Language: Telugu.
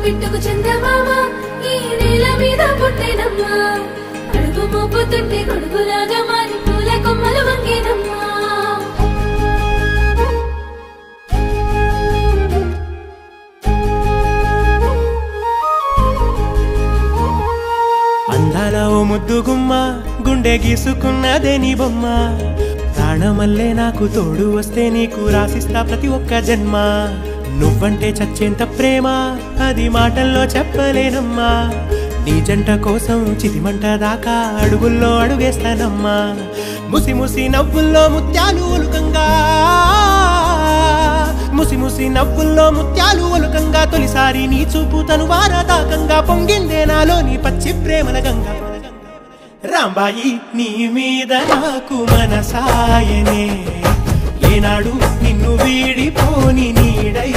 పిట్టుకు చందమామ ఈ నేల మీద పుట్టేనమ్మా అడుగు మోపుతుంటే గొడుగులాగా మారి పూల కొమ్మలు వంగేనమ్మా అందాల ఓ ముద్దు గుమ్మ గుండె గీసుకున్నదే నీ బొమ్మ ప్రాణమల్లే నాకు తోడు వస్తే నీకు రాసిస్తా ప్రతి ఒక్క జన్మ నువ్వంటే చచ్చేంత ప్రేమ అది మాటల్లో చెప్పలేనమ్మా నీ జంట కోసం చితిమంట దాకా అడుగుల్లో అడుగేస్తానమ్మా ముసి ముసి నవ్వుల్లో ముత్యాలు ఒలుకంగా ముసి ముసి నవ్వుల్లో ముత్యాలు ఒలుకంగా తొలిసారి నీ చూపు తను వారదాకంగా పొంగిందే నాలో నీ పచ్చి ప్రేమల గంగా రాంబాయి నీ మీద నాకు మనసాయనే ఏనాడు నిన్ను వీడిపోని నీడై